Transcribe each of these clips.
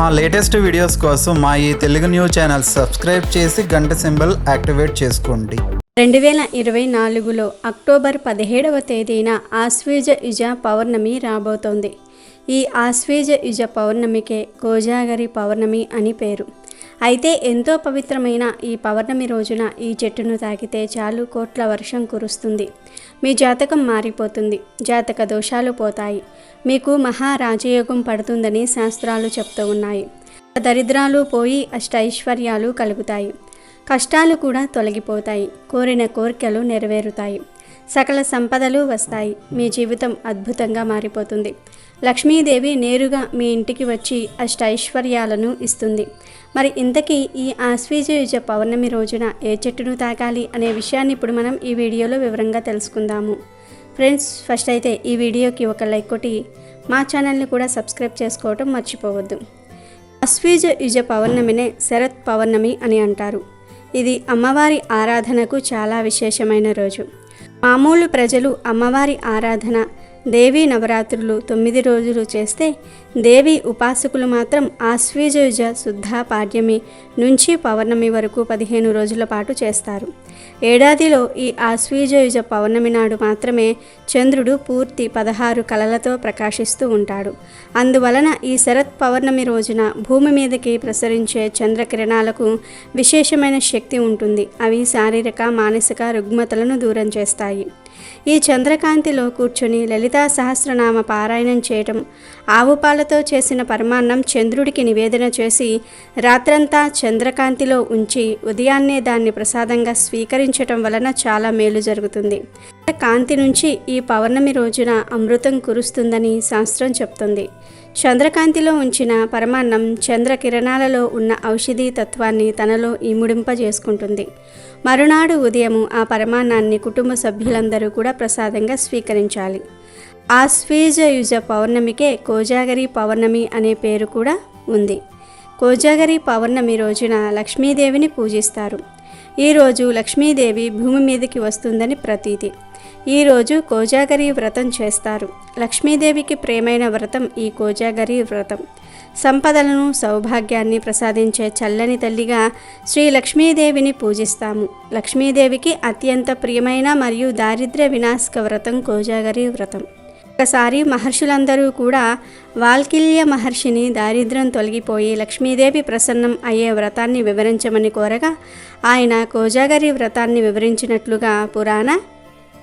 మా latest videos కోసం మా ఈ తెలుగు న్యూస్ ఛానల్ సబ్స్క్రైబ్ చేసి గంట సింబల్ యాక్టివేట్ చేసుకోండి. 2024లో అక్టోబర్ 17వ తేదీన ఆశ్వీజ యుజ పౌర్ణమి రాబోతోంది. ఈ ఆశ్వీజ యుజ పౌర్ణమికే కోజాగరి పౌర్ణమి అని పేరు. అయితే ఎంతో పవిత్రమైన ఈ పౌర్ణమి రోజున ఈ చెట్టును తాకితే చాలు కోట్ల వర్షం కురుస్తుంది. మీ జాతకం మారిపోతుంది, జాతక దోషాలు పోతాయి, మీకు మహారాజయోగం పడుతుందని శాస్త్రాలు చెప్తూ ఉన్నాయి. దరిద్రాలు పోయి అష్టైశ్వర్యాలు కలుగుతాయి, కష్టాలు కూడా తొలగిపోతాయి, కోరిన కోరికలు నెరవేరుతాయి, సకల సంపదలు వస్తాయి, మీ జీవితం అద్భుతంగా మారిపోతుంది. లక్ష్మీదేవి నేరుగా మీ ఇంటికి వచ్చి అష్టైశ్వర్యాలను ఇస్తుంది. మరి ఇంతకీ ఈ ఆశ్వీజ పౌర్ణమి రోజున ఏ చెట్టును తాకాలి అనే విషయాన్ని ఇప్పుడు మనం ఈ వీడియోలో వివరంగా తెలుసుకుందాము. ఫ్రెండ్స్, ఫస్ట్ అయితే ఈ వీడియోకి ఒక లైక్ కొట్టి మా ఛానల్ని కూడా సబ్స్క్రైబ్ చేసుకోవడం మర్చిపోవద్దు. ఆశ్వీజ యుజ పౌర్ణమినే శరత్ పౌర్ణమి అని అంటారు. ఇది అమ్మవారి ఆరాధనకు చాలా విశేషమైన రోజు. మామూలు ప్రజలు అమ్మవారి ఆరాధన దేవీ నవరాత్రులు 9 రోజులు చేస్తే, దేవి ఉపాసకులు మాత్రం ఆశ్వీజ శుద్ధ పాడ్యమి నుంచి పౌర్ణమి వరకు 15 రోజుల పాటు చేస్తారు. ఏడాదిలో ఈ ఆశ్వీజ పౌర్ణమి నాడు మాత్రమే చంద్రుడు పూర్తి 16 కళలతో ప్రకాశిస్తూ ఉంటాడు. అందువలన ఈ శరత్ పౌర్ణమి రోజున భూమి మీదకి ప్రసరించే చంద్రకిరణాలకు విశేషమైన శక్తి ఉంటుంది. అవి శారీరక మానసిక రుగ్మతలను దూరం చేస్తాయి. ఈ చంద్రకాంతిలో కూర్చొని లలితా సహస్రనామ పారాయణం చేయటం, ఆవు పాలతో చేసిన పరమాన్నం చంద్రుడికి నివేదన చేసి రాత్రంతా చంద్రకాంతిలో ఉంచి ఉదయాన్నే దాన్ని ప్రసాదంగా స్వీకరించటం వలన చాలా మేలు జరుగుతుంది. కాంతి నుంచి ఈ పౌర్ణమి రోజున అమృతం కురుస్తుందని శాస్త్రం చెప్తుంది. చంద్రకాంతిలో ఉంచిన పరమాన్నం చంద్రకిరణాలలో ఉన్న ఔషధీ తత్వాన్ని తనలో ఇముడింపజేసుకుంటుంది. మరునాడు ఉదయము ఆ పరమాన్నాన్ని కుటుంబ సభ్యులందరూ కూడా ప్రసాదంగా స్వీకరించాలి. ఆశ్వీజ యుజ పౌర్ణమికే కోజాగరి పౌర్ణమి అనే పేరు కూడా ఉంది. కోజాగరి పౌర్ణమి రోజున లక్ష్మీదేవిని పూజిస్తారు. ఈరోజు లక్ష్మీదేవి భూమి మీదకి వస్తుందని ప్రతీతి. ఈరోజు కోజాగరి వ్రతం చేస్తారు. లక్ష్మీదేవికి ప్రేమైన వ్రతం ఈ కోజాగరి వ్రతం. సంపదలను సౌభాగ్యాన్ని ప్రసాదించే చల్లని తల్లిగా శ్రీ లక్ష్మీదేవిని పూజిస్తాము. లక్ష్మీదేవికి అత్యంత ప్రియమైన మరియు దారిద్ర్య వినాశక వ్రతం కోజాగరి వ్రతం. ఒకసారి మహర్షులందరూ కూడా వాల్కీల్య మహర్షిని దారిద్ర్యం తొలగిపోయి లక్ష్మీదేవి ప్రసన్నం అయ్యే వ్రతాన్ని వివరించమని కోరగా ఆయన కోజాగరి వ్రతాన్ని వివరించినట్లుగా పురాణ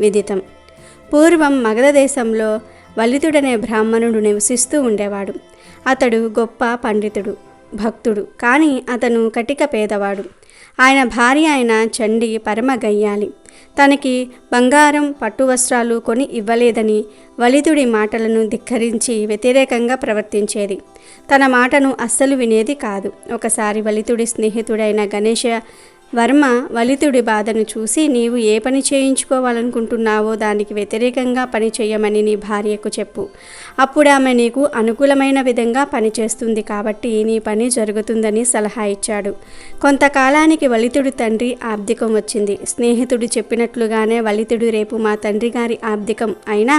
విదితం. పూర్వం మగధ దేశంలో వలితుడనే బ్రాహ్మణుడు నివసిస్తూ ఉండేవాడు. అతడు గొప్ప పండితుడు, భక్తుడు, కానీ అతను కటిక పేదవాడు. ఆయన భార్య అయిన చండి పరమ గయ్యాలి. తనకి బంగారం పట్టు వస్త్రాలు కొని ఇవ్వలేదని వలితుడి మాటలను ధిక్కరించి వ్యతిరేకంగా ప్రవర్తించేది. తన మాటను అస్సలు వినేది కాదు. ఒకసారి వలితుడి స్నేహితుడైన గణేశ వర్మ వలితుడి బాధను చూసి, నీవు ఏ పని చేయించుకోవాలనుకుంటున్నావో దానికి వ్యతిరేకంగా పని చేయమని నీ భార్యకు చెప్పు. అప్పుడు ఆమె నీకు అనుకూలమైన విధంగా పనిచేస్తుంది కాబట్టి నీ పని జరుగుతుందని సలహా ఇచ్చాడు. కొంతకాలానికి వలితుడి తండ్రి ఆబ్దికం వచ్చింది. స్నేహితుడు చెప్పినట్లుగానే వలితుడు రేపు మా తండ్రి గారి ఆబ్దికం అయినా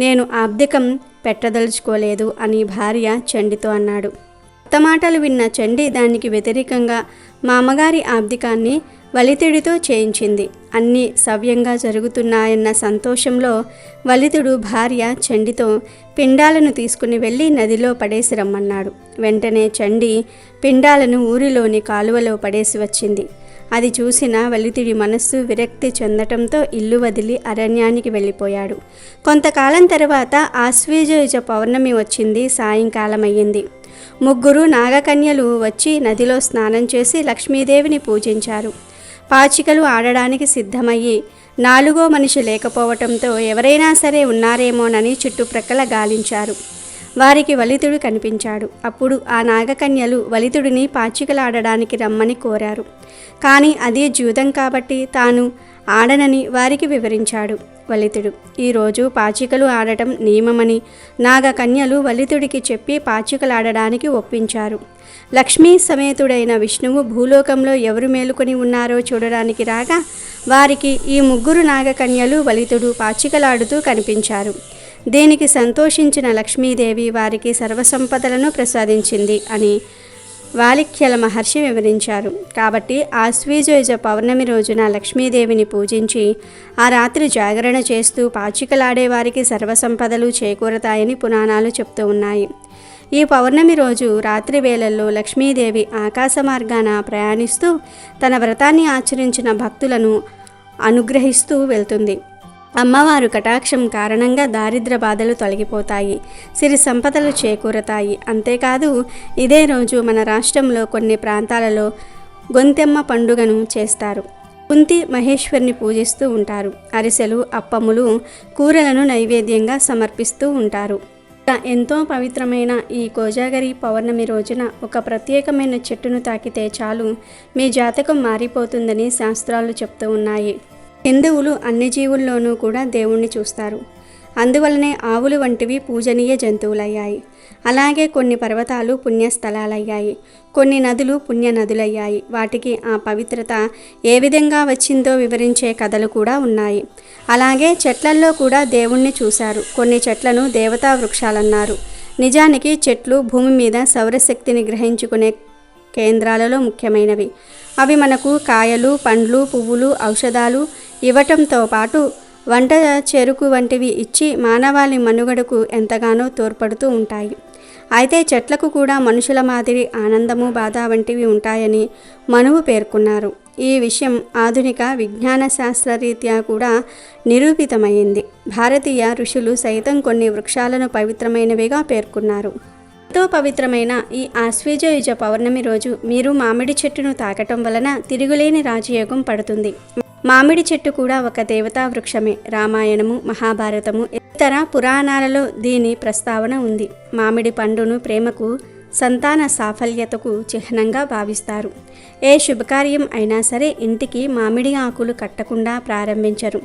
నేను ఆబ్దికం పెట్టదలుచుకోలేదు అని భార్య చండితో అన్నాడు. కొత్త మాటలు విన్న చండి దానికి వ్యతిరేకంగా మా అమ్మగారి ఆబ్దికాన్ని వలితుడితో చేయించింది. అన్నీ సవ్యంగా జరుగుతున్నాయన్న సంతోషంలో వలితుడు భార్య చండితో పిండాలను తీసుకుని వెళ్ళి నదిలో పడేసి రమ్మన్నాడు. వెంటనే చండి పిండాలను ఊరిలోని కాలువలో పడేసి వచ్చింది. అది చూసిన వలితుడి మనస్సు విరక్తి చెందటంతో ఇల్లు వదిలి అరణ్యానికి వెళ్ళిపోయాడు. కొంతకాలం తర్వాత ఆశ్వీజ పౌర్ణమి వచ్చింది. సాయంకాలం అయ్యింది. 3 నాగకన్యలు వచ్చి నదిలో స్నానం చేసి లక్ష్మీదేవిని పూజించారు. పాచికలు ఆడడానికి సిద్ధమయ్యి 4వ మనిషి లేకపోవటంతో ఎవరైనా సరే ఉన్నారేమోనని చుట్టుప్రక్కల గాలించారు. వారికి వలితుడు కనిపించాడు. అప్పుడు ఆ నాగకన్యలు వలితుడిని పాచికలాడడానికి రమ్మని కోరారు. కానీ అది జూదం కాబట్టి తాను ఆడనని వారికి వివరించాడు వలితుడు. ఈరోజు పాచికలు ఆడటం నియమమని నాగకన్యలు వలితుడికి చెప్పి పాచికలాడడానికి ఒప్పించారు. లక్ష్మీ సమేతుడైన విష్ణువు భూలోకంలో ఎవరు మేలుకొని ఉన్నారో చూడడానికి రాగా వారికి ఈ 3 నాగకన్యలు వలితుడు పాచికలాడుతూ కనిపించారు. దీనికి సంతోషించిన లక్ష్మీదేవి వారికి సర్వసంపదలను ప్రసాదించింది అని వాలిఖ్యల మహర్షి వివరించారు. కాబట్టి ఆశ్వీజ పౌర్ణమి రోజున లక్ష్మీదేవిని పూజించి ఆ రాత్రి జాగరణ చేస్తూ పాచికలాడే వారికి సర్వసంపదలు చేకూరతాయని పురాణాలు చెప్తూ ఉన్నాయి. ఈ పౌర్ణమి రోజు రాత్రి వేళల్లో లక్ష్మీదేవి ఆకాశ మార్గాన ప్రయాణిస్తూ తన వ్రతాన్ని ఆచరించిన భక్తులను అనుగ్రహిస్తూ వెళ్తుంది. అమ్మవారు కటాక్షం కారణంగా దారిద్ర బాధలు తొలగిపోతాయి, సిరి సంపదలు చేకూరతాయి. అంతేకాదు ఇదే రోజు మన రాష్ట్రంలో కొన్ని ప్రాంతాలలో గొంతెమ్మ పండుగను చేస్తారు. కుంతి మహేశ్వరిని పూజిస్తూ ఉంటారు. అరిసెలు, అప్పములు, కూరలను నైవేద్యంగా సమర్పిస్తూ ఉంటారు. ఎంతో పవిత్రమైన ఈ కోజాగరి పౌర్ణమి రోజున ఒక ప్రత్యేకమైన చెట్టును తాకితే చాలు మీ జాతకం మారిపోతుందని శాస్త్రాలు చెప్తూ ఉన్నాయి. హిందువులు అన్ని జీవుల్లోనూ కూడా దేవుణ్ణి చూస్తారు. అందువలనే ఆవులు వంటివి పూజనీయ జంతువులయ్యాయి. అలాగే కొన్ని పర్వతాలు పుణ్యస్థలాలయ్యాయి, కొన్ని నదులు పుణ్య నదులయ్యాయి. వాటికి ఆ పవిత్రత ఏ విధంగా వచ్చిందో వివరించే కథలు కూడా ఉన్నాయి. అలాగే చెట్లల్లో కూడా దేవుణ్ణి చూశారు. కొన్ని చెట్లను దేవతా వృక్షాలన్నారు. నిజానికి చెట్లు భూమి మీద సౌరశక్తిని గ్రహించుకునే కేంద్రాలలో ముఖ్యమైనవి. అవి మనకు కాయలు, పండ్లు, పువ్వులు, ఔషధాలు ఇవ్వటంతో పాటు వంట చెరుకు వంటివి ఇచ్చి మానవాళి మనుగడకు ఎంతగానో తోడ్పడుతూ ఉంటాయి. అయితే చెట్లకు కూడా మనుషుల మాదిరి ఆనందము, బాధ వంటివి ఉంటాయని మనువు పేర్కొన్నారు. ఈ విషయం ఆధునిక విజ్ఞాన శాస్త్రరీత్యా కూడా నిరూపితమైంది. భారతీయ ఋషులు సైతం కొన్ని వృక్షాలను పవిత్రమైనవిగా పేర్కొన్నారు. ఎంతో పవిత్రమైన ఈ ఆశ్వీజ పౌర్ణమి రోజు మీరు మామిడి చెట్టును తాకటం వలన తిరుగులేని రాజయోగం పడుతుంది. మామిడి చెట్టు కూడా ఒక దేవతా వృక్షమే. రామాయణము, మహాభారతము, ఇతర పురాణాలలో దీని ప్రస్తావన ఉంది. మామిడి పండును ప్రేమకు, సంతాన సాఫల్యతకు చిహ్నంగా భావిస్తారు. ఏ శుభకార్యం అయినా సరే ఇంటికి మామిడి ఆకులు కట్టకుండా ప్రారంభించరు.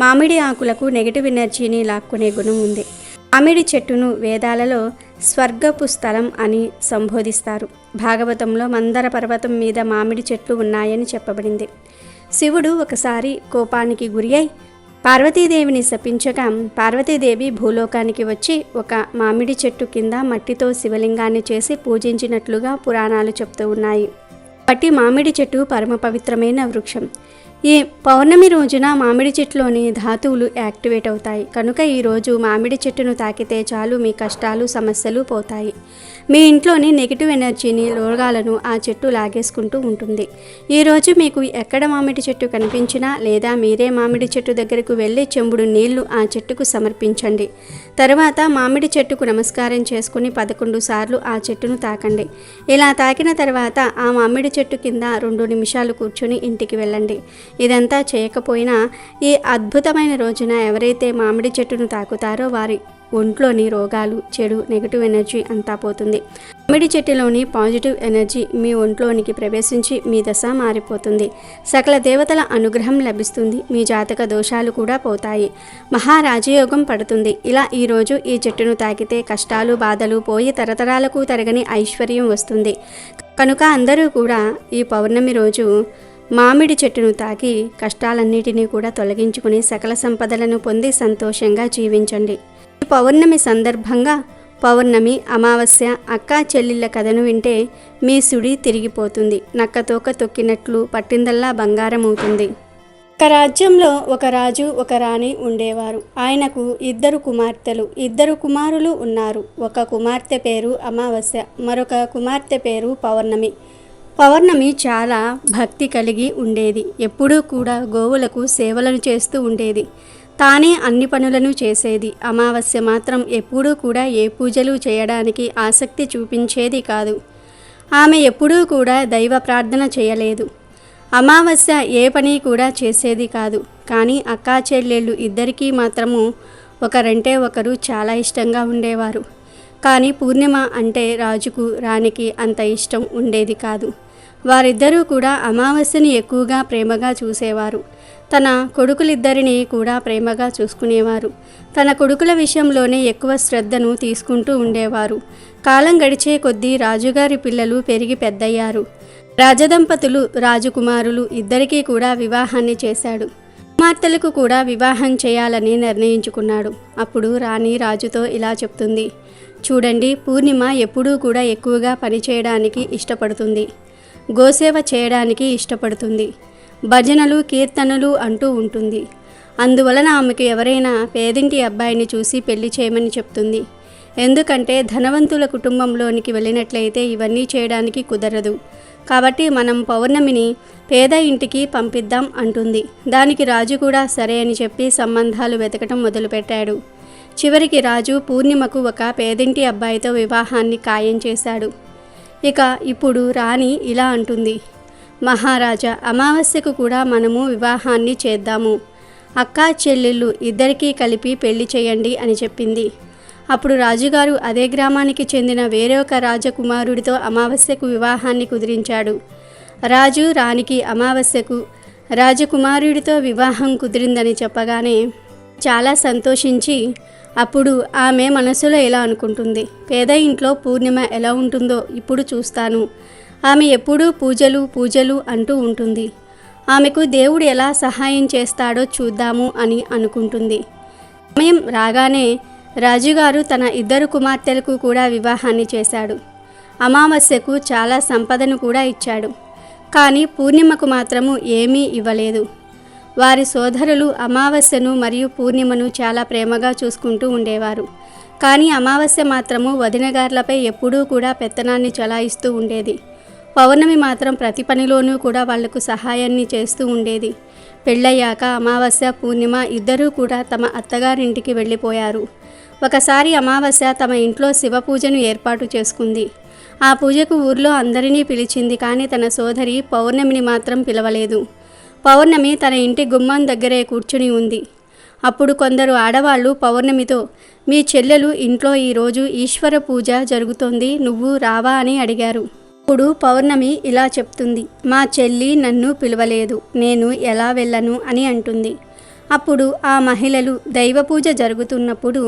మామిడి ఆకులకు నెగిటివ్ ఎనర్జీని లాక్కునే గుణం ఉంది. మామిడి చెట్టును వేదాలలో స్వర్గపు స్థలం అని సంబోధిస్తారు. భాగవతంలో మందర పర్వతం మీద మామిడి చెట్లు ఉన్నాయని చెప్పబడింది. శివుడు ఒకసారి కోపానికి గురి అయి పార్వతీదేవిని శపించగా పార్వతీదేవి భూలోకానికి వచ్చి ఒక మామిడి చెట్టు కింద మట్టితో శివలింగాన్ని చేసి పూజించినట్లుగా పురాణాలు చెప్తూ ఉన్నాయి. కాబట్టి మామిడి చెట్టు పరమ పవిత్రమైన వృక్షం. ఈ పౌర్ణమి రోజున మామిడి చెట్టులోని ధాతువులు యాక్టివేట్ అవుతాయి. కనుక ఈరోజు మామిడి చెట్టును తాకితే చాలు మీ కష్టాలు, సమస్యలు పోతాయి. మీ ఇంట్లోని నెగిటివ్ ఎనర్జీని, రోగాలను ఆ చెట్టు లాగేసుకుంటూ ఉంటుంది. ఈరోజు మీకు ఎక్కడ మామిడి చెట్టు కనిపించినా లేదా మీరే మామిడి చెట్టు దగ్గరకు వెళ్ళి చెంబుడు నీళ్లు ఆ చెట్టుకు సమర్పించండి. తర్వాత మామిడి చెట్టుకు నమస్కారం చేసుకుని 11 సార్లు ఆ చెట్టును తాకండి. ఇలా తాకిన తర్వాత ఆ మామిడి చెట్టు కింద 2 నిమిషాలు కూర్చొని ఇంటికి వెళ్ళండి. ఇదంతా చేయకపోయినా ఈ అద్భుతమైన రోజున ఎవరైతే మామిడి చెట్టును తాకుతారో వారి ఒంట్లోని రోగాలు, చెడు నెగిటివ్ ఎనర్జీ అంతా పోతుంది. మామిడి చెట్టులోని పాజిటివ్ ఎనర్జీ మీ ఒంట్లోనికి ప్రవేశించి మీ దశ మారిపోతుంది. సకల దేవతల అనుగ్రహం లభిస్తుంది. మీ జాతక దోషాలు కూడా పోతాయి. మహారాజయోగం పడుతుంది. ఇలా ఈరోజు ఈ చెట్టును తాకితే కష్టాలు, బాధలు పోయి తరతరాలకు తరగని ఐశ్వర్యం వస్తుంది. కనుక అందరూ కూడా ఈ పౌర్ణమి రోజు మామిడి చెట్టును తాకి కష్టాలన్నిటినీ కూడా తొలగించుకుని సకల సంపదలను పొంది సంతోషంగా జీవించండి. ఈ పౌర్ణమి సందర్భంగా పౌర్ణమి, అమావాస్య, అక్కా చెల్లిళ్ళ కథను వింటే మీ సుడి తిరిగిపోతుంది. నక్కతోక తొక్కినట్లు పట్టిందల్లా బంగారం అవుతుంది. ఒక రాజ్యంలో ఒక రాజు, ఒక రాణి ఉండేవారు. ఆయనకు 2 కుమార్తెలు, 2 కుమారులు ఉన్నారు. ఒక కుమార్తె పేరు అమావాస్య, మరొక కుమార్తె పేరు పౌర్ణమి. పౌర్ణమి చాలా భక్తి కలిగి ఉండేది. ఎప్పుడూ కూడా గోవులకు సేవలను చేస్తూ ఉండేది. తానే అన్ని పనులను చేసేది. అమావాస్య మాత్రం ఎప్పుడూ కూడా ఏ పూజలు చేయడానికి ఆసక్తి చూపించేది కాదు. ఆమె ఎప్పుడూ కూడా దైవ ప్రార్థన చేయలేదు. అమావాస్య ఏ పని కూడా చేసేది కాదు. కానీ అక్కా చెల్లెళ్ళు ఇద్దరికీ మాత్రము ఒకరంటే ఒకరు చాలా ఇష్టంగా ఉండేవారు. కానీ పూర్ణిమ అంటే రాజుకు, రాణికి అంత ఇష్టం ఉండేది కాదు. వారిద్దరూ కూడా అమావాస్యని ఎక్కువగా ప్రేమగా చూసేవారు. తన కొడుకులిద్దరిని కూడా ప్రేమగా చూసుకునేవారు. తన కొడుకుల విషయంలోనే ఎక్కువ శ్రద్ధను తీసుకుంటూ ఉండేవారు. కాలం గడిచే కొద్దీ రాజుగారి పిల్లలు పెరిగి పెద్దయ్యారు. రాజదంపతులు, రాజకుమారులు ఇద్దరికీ కూడా వివాహాన్ని చేశాడు. కుమార్తెలకు కూడా వివాహం చేయాలని నిర్ణయించుకున్నాడు. అప్పుడు రాణి రాజుతో ఇలా చెప్తుంది, చూడండి, పూర్ణిమ ఎప్పుడూ కూడా ఎక్కువగా పనిచేయడానికి ఇష్టపడుతుంది, గోసేవ చేయడానికి ఇష్టపడుతుంది, భజనలు కీర్తనలు అంటూ ఉంటుంది. అందువలన ఆమెకు ఎవరైనా పేదింటి అబ్బాయిని చూసి పెళ్లి చేయమని చెప్తుంది. ఎందుకంటే ధనవంతుల కుటుంబంలోనికి వెళ్ళినట్లయితే ఇవన్నీ చేయడానికి కుదరదు. కాబట్టి మనం పౌర్ణమిని పేద ఇంటికి పంపిద్దాం అంటుంది. దానికి రాజు కూడా సరే అని చెప్పి సంబంధాలు వెతకటం మొదలుపెట్టాడు. చివరికి రాజు పూర్ణిమకు ఒక పేదింటి అబ్బాయితో వివాహాన్ని ఖాయం చేశాడు. ఇక ఇప్పుడు రాణి ఇలా అంటుంది, మహారాజా, అమావాస్యకు కూడా మనము వివాహాన్ని చేద్దాము. అక్కా చెల్లెళ్ళు ఇద్దరికీ కలిపి పెళ్లి చేయండి అని చెప్పింది. అప్పుడు రాజుగారు అదే గ్రామానికి చెందిన వేరొక రాజకుమారుడితో అమావాస్యకు వివాహాన్ని కుదిరించాడు. రాజు రాణికి అమావాస్యకు రాజకుమారుడితో వివాహం కుదిరిందని చెప్పగానే చాలా సంతోషించి, అప్పుడు ఆమె మనసులో ఎలా అనుకుంటుంది, పేద ఇంట్లో పూర్ణిమ ఎలా ఉంటుందో ఇప్పుడు చూస్తాను. ఆమె ఎప్పుడూ పూజలు పూజలు అంటూ ఉంటుంది. ఆమెకు దేవుడు ఎలా సహాయం చేస్తాడో చూద్దాము అని అనుకుంటుంది. సమయం రాగానే రాజుగారు తన ఇద్దరు కుమార్తెలకు కూడా వివాహాన్ని చేశాడు. అమావాస్యకు చాలా సంపదను కూడా ఇచ్చాడు. కానీ పూర్ణిమకు మాత్రము ఏమీ ఇవ్వలేదు. వారి సోదరులు అమావాస్యను మరియు పూర్ణిమను చాలా ప్రేమగా చూసుకుంటూ ఉండేవారు. కానీ అమావాస్య మాత్రము వదినగార్లపై ఎప్పుడూ కూడా పెత్తనాన్ని చలాయిస్తూ ఉండేది. పౌర్ణమి మాత్రం ప్రతి పనిలోనూ కూడా వాళ్లకు సహాయాన్ని చేస్తూ ఉండేది. పెళ్ళయ్యాక అమావాస్య పూర్ణిమ ఇద్దరూ కూడా తమ అత్తగారింటికి వెళ్ళిపోయారు. ఒకసారి అమావాస్య తమ ఇంట్లో శివ పూజను ఏర్పాటు చేసుకుంది. ఆ పూజకు ఊర్లో అందరినీ పిలిచింది. కానీ తన సోదరి పౌర్ణమిని మాత్రం పిలవలేదు. పౌర్ణమి తన ఇంటి గుమ్మం దగ్గరే కూర్చుని ఉంది. అప్పుడు కొందరు ఆడవాళ్లు పౌర్ణమితో, మీ చెల్లెలు ఇంట్లో ఈరోజు ఈశ్వర పూజ జరుగుతోంది, నువ్వు రావా అని అడిగారు. అప్పుడు పౌర్ణమి ఇలా చెప్తుంది, మా చెల్లి నన్ను పిలవలేదు, నేను ఎలా వెళ్ళను అని అంటుంది. అప్పుడు ఆ మహిళలు, దైవ పూజ జరుగుతున్నప్పుడు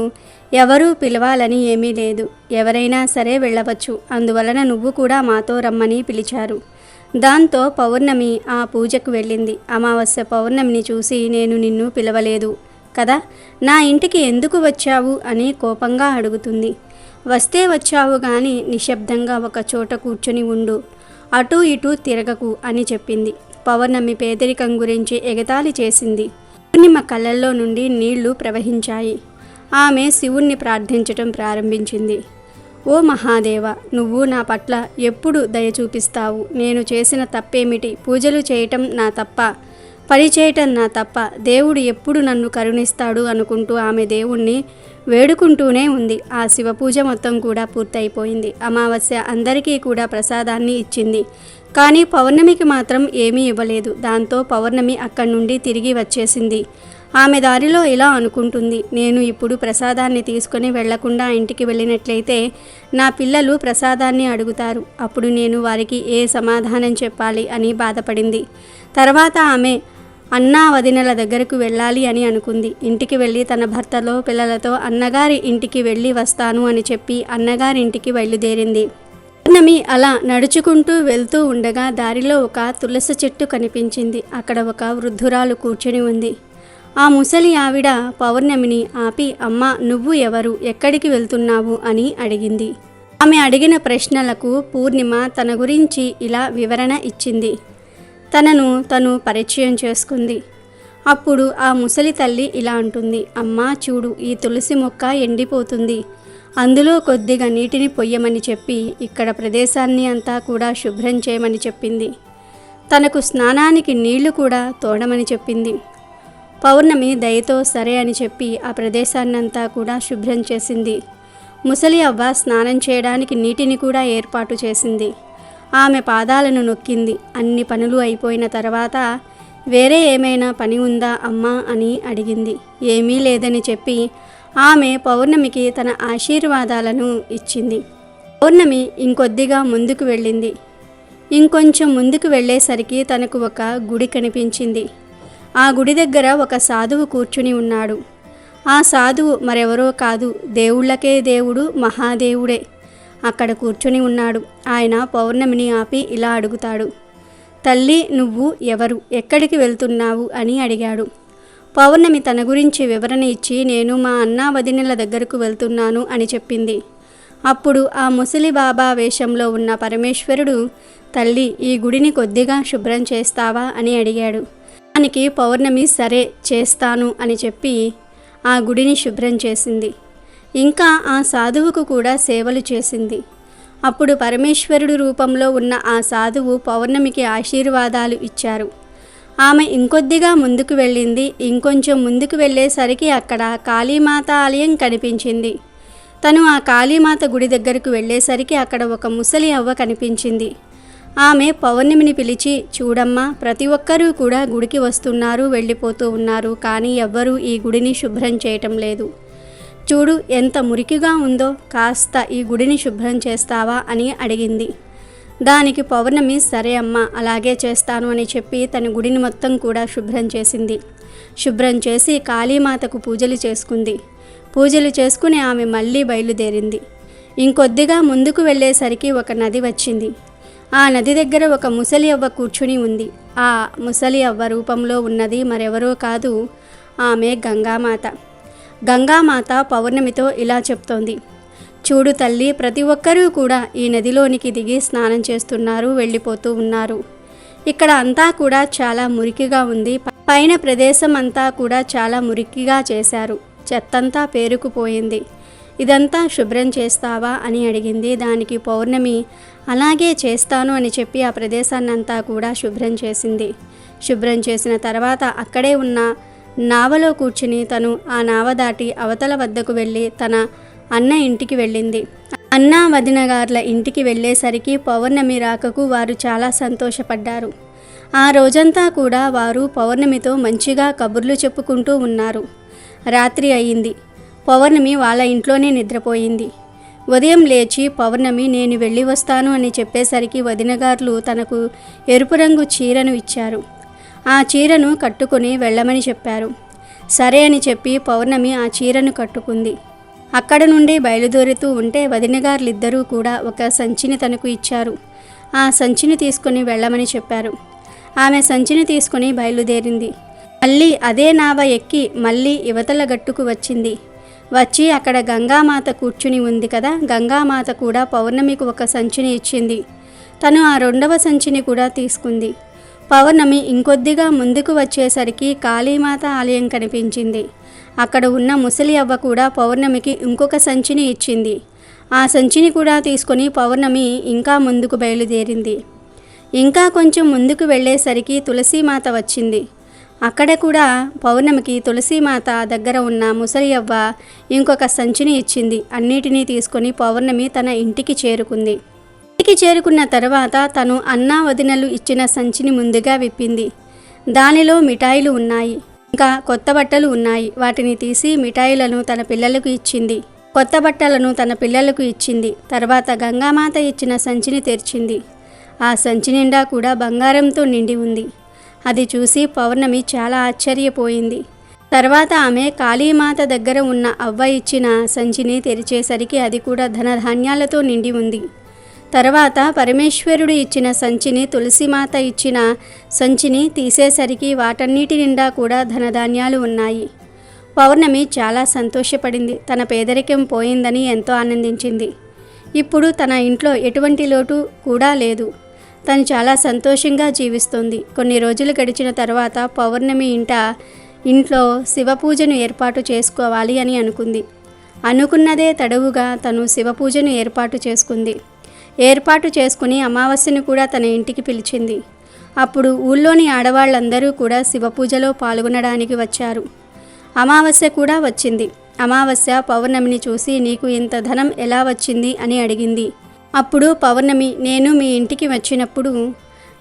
ఎవరూ పిలవాలని ఏమీ లేదు, ఎవరైనా సరే వెళ్ళవచ్చు, అందువలన నువ్వు కూడా మాతో రమ్మని పిలిచారు. దాంతో పౌర్ణమి ఆ పూజకు వెళ్ళింది. అమావాస్య పౌర్ణమిని చూసి, నేను నిన్ను పిలవలేదు కదా, నా ఇంటికి ఎందుకు వచ్చావు అని కోపంగా అడుగుతుంది. వస్తే వచ్చావు కానీ నిశ్శబ్దంగా ఒక చోట కూర్చుని ఉండు, అటూ ఇటూ తిరగకు అని చెప్పింది. పౌర్ణమి పేదరికం గురించి ఎగతాళి చేసింది. పూర్ణిమ కళ్ళల్లో నుండి నీళ్లు ప్రవహించాయి. ఆమె శివుణ్ణి ప్రార్థించటం ప్రారంభించింది. ఓ మహాదేవ, నువ్వు నా పట్ల ఎప్పుడు దయ చూపిస్తావు? నేను చేసిన తప్పేమిటి? పూజలు చేయటం నా తప్ప, పని చేయటం నా తప్ప, దేవుడు ఎప్పుడు నన్ను కరుణిస్తాడు అనుకుంటూ ఆమె దేవుణ్ణి వేడుకుంటూనే ఉంది. ఆ శివ పూజ మొత్తం కూడా పూర్తయిపోయింది. అమావాస్య అందరికీ కూడా ప్రసాదాన్ని ఇచ్చింది. కానీ పౌర్ణమికి మాత్రం ఏమీ ఇవ్వలేదు. దాంతో పౌర్ణమి అక్కడి నుండి తిరిగి వచ్చేసింది. ఆమె దారిలో ఇలా అనుకుంటుంది, నేను ఇప్పుడు ప్రసాదాన్ని తీసుకొని వెళ్లకుండా ఇంటికి వెళ్ళినట్లయితే నా పిల్లలు ప్రసాదాన్ని అడుగుతారు. అప్పుడు నేను వారికి ఏ సమాధానం చెప్పాలి అని బాధపడింది. తర్వాత ఆమె అన్నా వదినల దగ్గరకు వెళ్ళాలి అని అనుకుంది. ఇంటికి వెళ్ళి తన భర్తలో పిల్లలతో అన్నగారి ఇంటికి వెళ్ళి వస్తాను అని చెప్పి అన్నగారింటికి బయలుదేరింది. పౌర్ణమి అలా నడుచుకుంటూ వెళ్తూ ఉండగా దారిలో ఒక తులసి చెట్టు కనిపించింది. అక్కడ ఒక వృద్ధురాలు కూర్చొని ఉంది. ఆ ముసలి ఆవిడ పౌర్ణమిని ఆపి, అమ్మా, నువ్వు ఎవరు, ఎక్కడికి వెళ్తున్నావు అని అడిగింది. ఆమె అడిగిన ప్రశ్నలకు పూర్ణిమ తన గురించి ఇలా వివరణ ఇచ్చింది. తనను తను పరిచయం చేసుకుంది. అప్పుడు ఆ ముసలి తల్లి ఇలా అంటుంది, అమ్మా చూడు, ఈ తులసి మొక్క ఎండిపోతుంది, అందులో కొద్దిగా నీటిని పొయ్యమని చెప్పి ఇక్కడ ప్రదేశాన్ని అంతా కూడా శుభ్రం చేయమని చెప్పింది. తనకు స్నానానికి నీళ్లు కూడా తోడమని చెప్పింది. పౌర్ణమి దయతో సరే అని చెప్పి ఆ ప్రదేశాన్నంతా కూడా శుభ్రం చేసింది. ముసలి అవ్వ స్నానం చేయడానికి నీటిని కూడా ఏర్పాటు చేసింది. ఆమె పాదాలను నొక్కింది. అన్ని పనులు అయిపోయిన తర్వాత, వేరే ఏమైనా పని ఉందా అమ్మా అని అడిగింది. ఏమీ లేదని చెప్పి ఆమె పౌర్ణమికి తన ఆశీర్వాదాలను ఇచ్చింది. పౌర్ణమి ఇంకొద్దిగా ముందుకు వెళ్ళింది. ఇంకొంచెం ముందుకు వెళ్ళేసరికి తనకు ఒక గుడి కనిపించింది. ఆ గుడి దగ్గర ఒక సాధువు కూర్చుని ఉన్నాడు. ఆ సాధువు మరెవరో కాదు, దేవుళ్ళకే దేవుడు మహాదేవుడే. అక్కడ కూర్చుని ఉన్నాడు. ఆయన పౌర్ణమిని ఆపి ఇలా అడుగుతాడు, తల్లి, నువ్వు ఎవరు, ఎక్కడికి వెళ్తున్నావు అని అడిగాడు. పౌర్ణమి తన గురించి వివరణ ఇచ్చి నేను మా అన్నా వదినల దగ్గరకు వెళ్తున్నాను అని చెప్పింది. అప్పుడు ఆ ముసలి బాబా వేషంలో ఉన్న పరమేశ్వరుడు, తల్లి ఈ గుడిని కొద్దిగా శుభ్రం చేస్తావా అని అడిగాడు. దానికి పౌర్ణమి సరే చేస్తాను అని చెప్పి ఆ గుడిని శుభ్రం చేసింది. ఇంకా ఆ సాధువుకు కూడా సేవలు చేసింది. అప్పుడు పరమేశ్వరుడు రూపంలో ఉన్న ఆ సాధువు పౌర్ణమికి ఆశీర్వాదాలు ఇచ్చారు. ఆమె ఇంకొద్దిగా ముందుకు వెళ్ళింది. ఇంకొంచెం ముందుకు వెళ్ళేసరికి అక్కడ కాళీమాత ఆలయం కనిపించింది. తను ఆ కాళీమాత గుడి దగ్గరకు వెళ్ళేసరికి అక్కడ ఒక ముసలి అవ్వ కనిపించింది. ఆమె పౌర్ణమిని పిలిచి, చూడమ్మా, ప్రతి ఒక్కరూ కూడా గుడికి వస్తున్నారు, వెళ్ళిపోతూ ఉన్నారు, కానీ ఎవ్వరూ ఈ గుడిని శుభ్రం చేయటం లేదు. చూడు ఎంత మురికిగా ఉందో, కాస్త ఈ గుడిని శుభ్రం చేస్తావా అని అడిగింది. దానికి పౌర్ణమి సరే అమ్మా, అలాగే చేస్తాను అని చెప్పి తన గుడిని మొత్తం కూడా శుభ్రం చేసింది. శుభ్రం చేసి కాళీమాతకు పూజలు చేసుకుంది. పూజలు చేసుకుని ఆమె మళ్ళీ బయలుదేరింది. ఇంకొద్దిగా ముందుకు వెళ్ళేసరికి ఒక నది వచ్చింది. ఆ నది దగ్గర ఒక ముసలి అవ్వ కూర్చుని ఉంది. ఆ ముసలి అవ్వ రూపంలో ఉన్నది మరెవరో కాదు, ఆమె గంగామాత. గంగామాత పౌర్ణమితో ఇలా చెప్తోంది, చూడు తల్లి, ప్రతి ఒక్కరూ కూడా ఈ నదిలోనికి దిగి స్నానం చేస్తున్నారు, వెళ్ళిపోతూ ఉన్నారు. ఇక్కడ అంతా కూడా చాలా మురికిగా ఉంది. పైన ప్రదేశం అంతా కూడా చాలా మురికిగా చేశారు. చెత్తంతా పేరుకుపోయింది. ఇదంతా శుభ్రం చేస్తావా అని అడిగింది. దానికి పౌర్ణమి అలాగే చేస్తాను అని చెప్పి ఆ ప్రదేశాన్నంతా కూడా శుభ్రం చేసింది. శుభ్రం చేసిన తర్వాత అక్కడే ఉన్న నావలో కూర్చుని తను ఆ నావ దాటి అవతల వద్దకు వెళ్ళి తన అన్న ఇంటికి వెళ్ళింది. అన్నా వదిన గార్ల ఇంటికి వెళ్ళేసరికి పౌర్ణమి రాకకు వారు చాలా సంతోషపడ్డారు. ఆ రోజంతా కూడా వారు పౌర్ణమితో మంచిగా కబుర్లు చెప్పుకుంటూ ఉన్నారు. రాత్రి అయింది. పౌర్ణమి వాళ్ళ ఇంట్లోనే నిద్రపోయింది. ఉదయం లేచి పౌర్ణమి నేను వెళ్ళి వస్తాను అని చెప్పేసరికి వదినగారులు తనకు ఎరుపు రంగు చీరను ఇచ్చారు. ఆ చీరను కట్టుకుని వెళ్ళమని చెప్పారు. సరే అని చెప్పి పౌర్ణమి ఆ చీరను కట్టుకుంది. అక్కడ నుండి బయలుదేరుతూ ఉంటే వదినగారులిద్దరూ కూడా ఒక సంచిని తనకు ఇచ్చారు. ఆ సంచిని తీసుకుని వెళ్ళమని చెప్పారు. ఆమె సంచిని తీసుకుని బయలుదేరింది. మళ్ళీ అదే నావ ఎక్కి మళ్ళీ యువతల గట్టుకు వచ్చింది. వచ్చి అక్కడ గంగామాత కూర్చుని ఉంది కదా, గంగామాత కూడా పౌర్ణమికి ఒక సంచిని ఇచ్చింది. తను ఆ రెండవ సంచిని కూడా తీసుకుంది. పౌర్ణమి ఇంకొద్దిగా ముందుకు వచ్చేసరికి కాళీమాత ఆలయం కనిపించింది. అక్కడ ఉన్న ముసలి అవ్వ కూడా పౌర్ణమికి ఇంకొక సంచిని ఇచ్చింది. ఆ సంచిని కూడా తీసుకొని పౌర్ణమి ఇంకా ముందుకు బయలుదేరింది. ఇంకా కొంచెం ముందుకు వెళ్ళేసరికి తులసీమాత వచ్చింది. అక్కడ కూడా పౌర్ణమికి తులసీమాత దగ్గర ఉన్న ముసలి అవ్వ ఇంకొక సంచిని ఇచ్చింది. అన్నిటినీ తీసుకొని పౌర్ణమి తన ఇంటికి చేరుకుంది. ఇంటికి చేరుకున్న తర్వాత తను అన్నా వదినలు ఇచ్చిన సంచిని ముందుగా విప్పింది. దానిలో మిఠాయిలు ఉన్నాయి, ఇంకా కొత్త బట్టలు ఉన్నాయి. వాటిని తీసి మిఠాయిలను తన పిల్లలకు ఇచ్చింది. కొత్త బట్టలను తన పిల్లలకు ఇచ్చింది. తర్వాత గంగామాత ఇచ్చిన సంచిని తెరిచింది. ఆ సంచి నిండా కూడా బంగారంతో నిండి ఉంది. అది చూసి పౌర్ణమి చాలా ఆశ్చర్యపోయింది. తర్వాత ఆమె కాళీమాత దగ్గర ఉన్న అవ్వ ఇచ్చిన సంచిని తెరిచేసరికి అది కూడా ధనధాన్యాలతో నిండి ఉంది. తర్వాత పరమేశ్వరుడు ఇచ్చిన సంచిని, తులసిమాత ఇచ్చిన సంచిని తీసేసరికి వాటన్నిటి నిండా కూడా ధనధాన్యాలు ఉన్నాయి. పౌర్ణమి చాలా సంతోషపడింది. తన పేదరికం పోయిందని ఎంతో ఆనందించింది. ఇప్పుడు తన ఇంట్లో ఎటువంటి లోటు కూడా లేదు. తను చాలా సంతోషంగా జీవిస్తుంది. కొన్ని రోజులు గడిచిన తర్వాత పౌర్ణమి ఇంట్లో శివపూజను ఏర్పాటు చేసుకోవాలి అని అనుకుంది. అనుకున్నదే తడవుగా తను శివపూజను ఏర్పాటు చేసుకుంది. ఏర్పాటు చేసుకుని అమావాస్యను కూడా తన ఇంటికి పిలిచింది. అప్పుడు ఊళ్ళోని ఆడవాళ్ళందరూ కూడా శివపూజలో పాల్గొనడానికి వచ్చారు. అమావాస్య కూడా వచ్చింది. అమావాస్య పౌర్ణమిని చూసి నీకు ఇంత ధనం ఎలా వచ్చింది అని అడిగింది. అప్పుడు పౌర్ణమి, నేను మీ ఇంటికి వచ్చినప్పుడు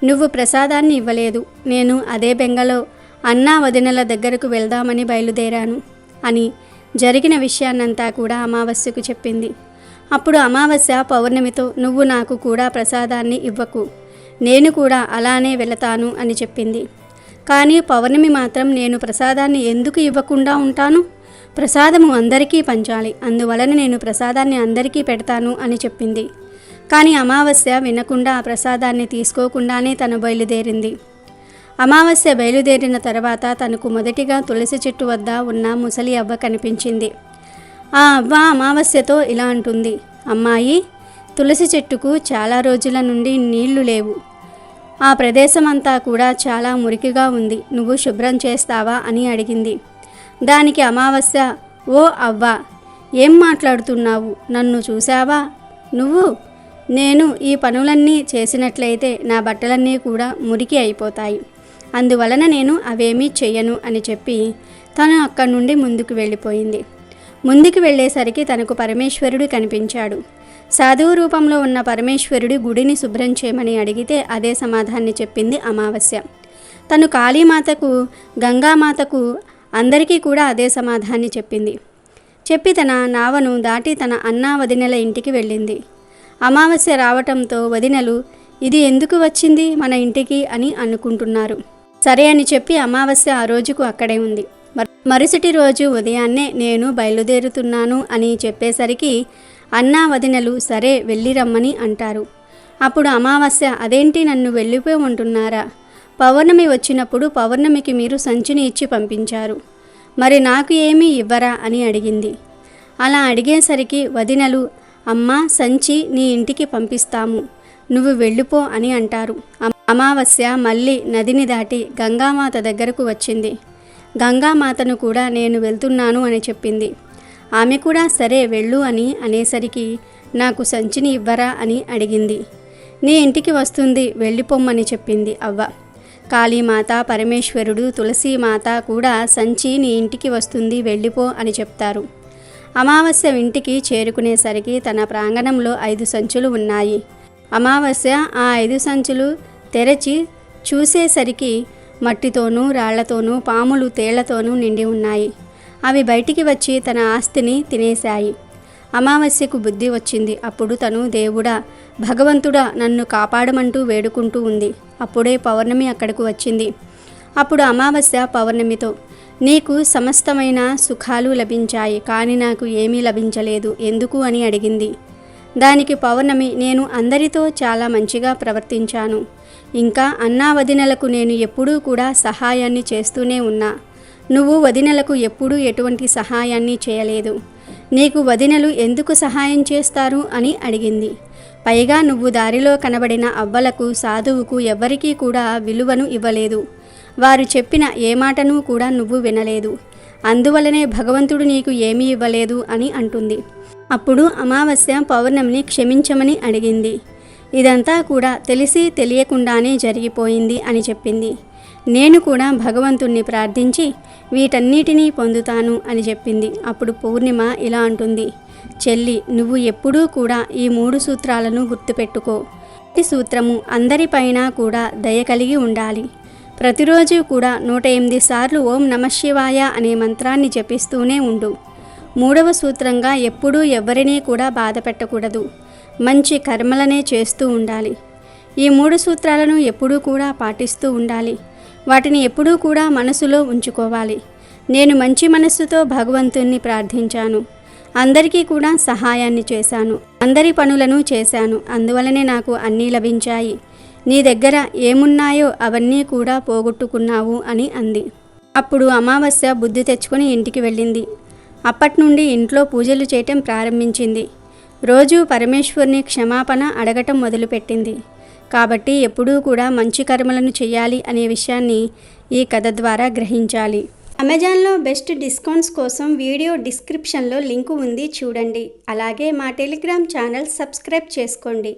నువ్వు ప్రసాదాన్ని ఇవ్వలేదు. నేను అదే బెంగలో అన్నా వదినల దగ్గరకు వెళ్దామని బయలుదేరాను అని జరిగిన విషయాన్నంతా కూడా అమావాస్యకు చెప్పింది. అప్పుడు అమావాస్య పౌర్ణమితో, నువ్వు నాకు కూడా ప్రసాదాన్ని ఇవ్వకు, నేను కూడా అలానే వెళతాను అని చెప్పింది. కానీ పౌర్ణమి మాత్రం, నేను ప్రసాదాన్ని ఎందుకు ఇవ్వకుండా ఉంటాను? ప్రసాదము అందరికీ పంచాలి, అందువలన నేను ప్రసాదాన్ని అందరికీ పెడతాను అని చెప్పింది. కానీ అమావాస్య వినకుండా ఆ ప్రసాదాన్ని తీసుకోకుండానే తను బయలుదేరింది. అమావాస్య బయలుదేరిన తర్వాత తనకు మొదటిగా తులసి చెట్టు వద్ద ఉన్న ముసలి అవ్వ కనిపించింది. ఆ అవ్వ అమావాస్యతో ఇలా అంటుంది, అమ్మాయి, తులసి చెట్టుకు చాలా రోజుల నుండి నీళ్లు లేవు. ఆ ప్రదేశం అంతా కూడా చాలా మురికిగా ఉంది. నువ్వు శుభ్రం చేస్తావా అని అడిగింది. దానికి అమావాస్య, ఓ అవ్వ, ఏం మాట్లాడుతున్నావు? నన్ను చూసావా నువ్వు? నేను ఈ పనులన్నీ చేసినట్లయితే నా బట్టలన్నీ కూడా మురికి అయిపోతాయి. అందువలన నేను అవేమీ చెయ్యను అని చెప్పి తను అక్కడి నుండి ముందుకు వెళ్ళిపోయింది. ముందుకు వెళ్ళేసరికి తనకు పరమేశ్వరుడు కనిపించాడు. సాధువు రూపంలో ఉన్న పరమేశ్వరుడి గుడిని శుభ్రం చేయమని అడిగితే అదే సమాధాన్ని చెప్పింది అమావాస్య. తను కాళీమాతకు, గంగామాతకు, అందరికీ కూడా అదే సమాధాన్ని చెప్పింది. చెప్పి తన నావను దాటి తన అన్నా వదినెల ఇంటికి వెళ్ళింది. అమావాస్య రావటంతో వదినలు ఇది ఎందుకు వచ్చింది మన ఇంటికి అని అనుకుంటున్నారు. సరే అని చెప్పి అమావాస్య ఆ రోజుకు అక్కడే ఉంది. మరుసటి రోజు ఉదయాన్నే నేను బయలుదేరుతున్నాను అని చెప్పేసరికి అన్నా వదినలు సరే వెళ్ళి రమ్మని అంటారు. అప్పుడు అమావాస్య, అదేంటి నన్ను వెళ్ళిపోమంటున్నారా? పౌర్ణమి వచ్చినప్పుడు పౌర్ణమికి మీరు సంచిని ఇచ్చి పంపించారు, మరి నాకు ఏమీ ఇవ్వరా అని అడిగింది. అలా అడిగేసరికి వదినలు, అమ్మా, సంచి నీ ఇంటికి పంపిస్తాము, నువ్వు వెళ్ళిపో అని అంటారు. అమావాస్య మళ్ళీ నదిని దాటి గంగామాత దగ్గరకు వచ్చింది. గంగామాతను కూడా నేను వెళ్తున్నాను అని చెప్పింది. ఆమె కూడా సరే వెళ్ళు అని అనేసరికి నాకు సంచిని ఇవ్వరా అని అడిగింది. నీ ఇంటికి వస్తుంది, వెళ్ళిపోమ్మని చెప్పింది అవ్వ. కాళీమాత, పరమేశ్వరుడు, తులసీమాత కూడా సంచి నీ ఇంటికి వస్తుంది, వెళ్ళిపో అని చెప్తారు. అమావాస్య ఇంటికి చేరుకునేసరికి తన ప్రాంగణంలో 5 సంచులు ఉన్నాయి. అమావాస్య ఆ 5 సంచులు తెరచి చూసేసరికి మట్టితోనూ రాళ్లతోనూ పాములు తేళ్లతోనూ నిండి ఉన్నాయి. అవి బయటికి వచ్చి తన ఆస్తిని తినేశాయి. అమావాస్యకు బుద్ధి వచ్చింది. అప్పుడు తను దేవుడా, భగవంతుడా, నన్ను కాపాడమంటూ వేడుకుంటూ ఉంది. అప్పుడే పౌర్ణమి అక్కడకు వచ్చింది. అప్పుడు అమావాస్య పౌర్ణమితో, నీకు సమస్తమైన సుఖాలు లభించాయి, కానీ నాకు ఏమీ లభించలేదు, ఎందుకు అని అడిగింది. దానికి పౌర్ణమి, నేను అందరితో చాలా మంచిగా ప్రవర్తించాను. ఇంకా అన్నా వదినలకు నేను ఎప్పుడూ కూడా సహాయాన్ని చేస్తూనే ఉన్నా. నువ్వు వదినలకు ఎప్పుడూ ఎటువంటి సహాయాన్ని చేయలేదు. నీకు వదినలు ఎందుకు సహాయం చేస్తారు అని అడిగింది. పైగా నువ్వు దారిలో కనబడిన అవ్వలకు, సాధువుకు ఎవ్వరికీ కూడా విలువను ఇవ్వలేదు. వారు చెప్పిన ఏ మాటను కూడా నువ్వు వినలేదు. అందువలనే భగవంతుడు నీకు ఏమీ ఇవ్వలేదు అని అంటుంది. అప్పుడు అమావాస్య పౌర్ణమిని క్షమించమని అడిగింది. ఇదంతా కూడా తెలిసి తెలియకుండానే జరిగిపోయింది అని చెప్పింది. నేను కూడా భగవంతుణ్ణి ప్రార్థించి వీటన్నిటినీ పొందుతాను అని చెప్పింది. అప్పుడు పూర్ణిమ ఇలా అంటుంది, చెల్లి, నువ్వు ఎప్పుడూ కూడా ఈ 3 సూత్రాలను గుర్తుపెట్టుకో. ఈ సూత్రము అందరిపైన కూడా దయ కలిగి ఉండాలి. ప్రతిరోజు కూడా 108 సార్లు ఓం నమఃశివాయ అనే మంత్రాన్ని జపిస్తూనే ఉండు. 3వ సూత్రంగా ఎప్పుడూ ఎవరినీ కూడా బాధ పెట్టకూడదు. మంచి కర్మలనే చేస్తూ ఉండాలి. ఈ 3 సూత్రాలను ఎప్పుడూ కూడా పాటిస్తూ ఉండాలి. వాటిని ఎప్పుడూ కూడా మనసులో ఉంచుకోవాలి. నేను మంచి మనస్సుతో భగవంతుణ్ణి ప్రార్థించాను. అందరికీ కూడా సహాయాన్ని చేశాను. అందరి పనులను చేశాను. అందువలనే నాకు అన్నీ లభించాయి. నీ దగ్గర ఏమున్నాయో అవన్నీ కూడా పోగొట్టుకున్నావు అని అంది. అప్పుడు అమావాస్య బుద్ధి తెచ్చుకొని ఇంటికి వెళ్ళింది. అప్పటి నుండి ఇంట్లో పూజలు చేయటం ప్రారంభించింది. రోజు పరమేశ్వరుని క్షమాపణ అడగటం మొదలుపెట్టింది. కాబట్టి ఎప్పుడూ కూడా మంచి కర్మలను చేయాలి అనే విషయాన్ని ఈ కథ ద్వారా గ్రహించాలి. అమెజాన్లో బెస్ట్ డిస్కౌంట్స్ కోసం వీడియో డిస్క్రిప్షన్లో లింకు ఉంది, చూడండి. అలాగే మా టెలిగ్రామ్ ఛానల్ సబ్స్క్రైబ్ చేసుకోండి.